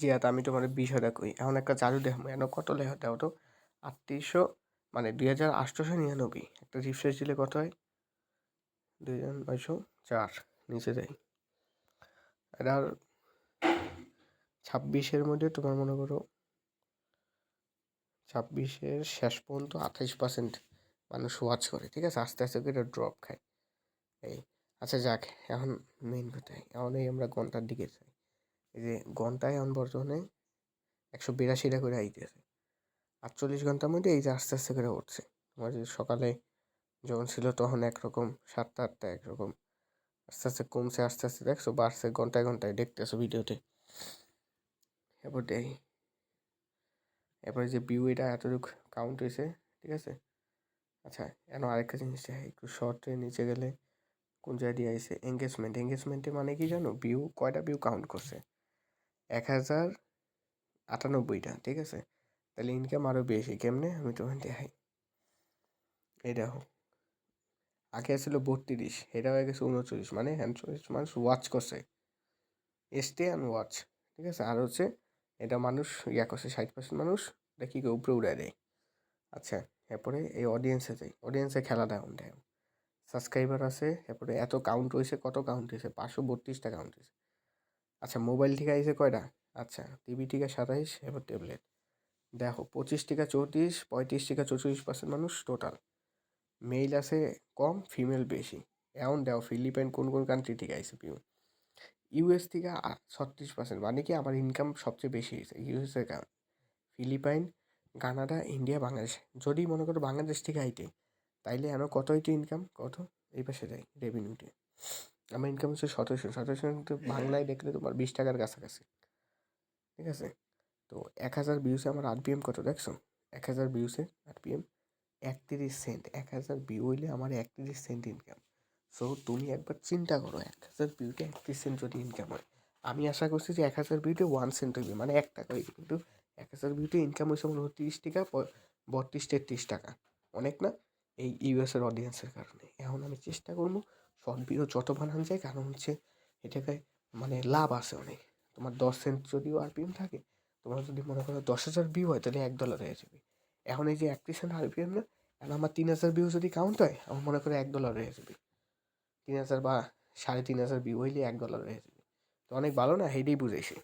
জিয়াত আমি তোমার বিষয়টা কই এখন একটা জাদু দেখাবো এন কত লেখা দাও তো 3800 মানে 2899 একটা রিফ্রেশ দিলে কত হয় 2904 নিচে যাই এটার 26-এর মধ্যে তোমার মনে করো 26-এর শেষ পর্যন্ত 28% মানুষ ওয়াচ করে ঠিক আছে আস্তে আস্তে করে ড্রপ খায় এই আচ্ছা যাক এখন মেইন কথায় এখন এই আমরা ঘন্টার দিকে যাই এই যে ঘন্টায় এখন বর্তমানে 182টা করে আইতেছে 48 ঘন্টার মধ্যে এই যে আস্তে আস্তে করে উঠছে তোমার যে সকালে যখন ছিল তখন একরকম 7টা 8টা একরকম আস্তে আস্তে কমছে আস্তে আস্তে দেখছো বাড়ছে ঘন্টায় ঘন্টায় দেখতেছো ভিডিওতে এরপর দেই এরপরে যে ভিউ এটা এতটুকু কাউন্ট হয়েছে ঠিক আছে আচ্ছা এখন আরেকটা জিনিস একটু শর্টে নিচে গেলে কোন জায়গায় দিয়ে আইছে এঙ্গেজমেন্টে মানে কি জানো ভিউ কয়টা ভিউ কাউন্ট করছে 1098টা ঠিক আছে তাহলে ইনকাম আরও বেশি কেমনে আমি তোমার দেখাই এই দেখো আগে ছিল 32 এটা হয়ে গেছে 39 মানে 39 মানুষ ওয়াচ করছে স্টে অ্যান্ড ওয়াচ ঠিক আছে আর হচ্ছে এটা মানুষ ইয়া করছে 60% মানুষ দেখি উপরে উড়ায় দেয় আচ্ছা এরপরে এই অডিয়েন্সে যাই অডিয়েন্সে খেলা ডাউন দেয় সাবস্ক্রাইবার আছে এরপরে এত কাউন্ট হয়েছে কত কাউন্ট হয়েছে 532টা কাউন্ট হয়েছে আচ্ছা মোবাইল থেকে আইছে কয়টা আচ্ছা টিভি থেকে 27 এরপর ট্যাবলেট দেখো 25 থেকে 34 35 থেকে 44% মানুষ টোটাল মেল আছে কম ফিমেল বেশি এখন দেখো ফিলিপাইন কোন কোন কান্ট্রি থেকে আইসে পিউ ইউএস থেকে 36% মানে কি আমার ইনকাম সবচেয়ে বেশি হয়েছে ইউএসের কারণ ফিলিপাইন কানাডা ইন্ডিয়া বাংলাদেশ যদি মনে করো বাংলাদেশ থেকে আইতে তাইলে আমার কত হইতে ইনকাম কত এই পাশে যাই রেভিনিউতে আমার ইনকাম হচ্ছে 1700 কিন্তু বাংলায় দেখলে তোমার 20 টাকার কাছাকাছি ঠিক আছে তো 1000 ভিউসে আমার আরপিএম কত দেখছো 1000 ভিউসে আরপিএম 31 সেন্ট 1000 ভিউ হইলে আমার 31 সেন্ট ইনকাম সো তুমি একবার চিন্তা করো 1000 ভিউতে 31 সেন্ট যদি ইনকাম হয় আমি আশা করছি যে 1000 ভিউতে 1 সেন্ট হইবে মানে 1 টাকা হইবে কিন্তু 1000 ভিউতে ইনকাম হয়েছে মনে হয় 30 টাকা 32-33 টাকা অনেক না এই ইউএসের অডিয়েন্সের কারণে এখন আমি চেষ্টা করবো শর্ট ভিডিও যত বানানো যায় কারণ হচ্ছে এটাকে মানে লাভ আছে অনেক তোমার 10 সেন্ট যদিও আরপিএম থাকে তোমার যদি মনে করো 10,000 ভিউ হয় তাহলে $1 হয়ে যাবে এখন এই যে 31 সেন্ট আরপিএম না এখন আমার 3000 ভিউ যদি কাউন্ট হয় আমার মনে করে $1 হয়ে যাবে 3000 বা 3500 ভিউ হইলে $1 হয়ে যাবে তো অনেক ভালো না হেডেই বুঝাইছে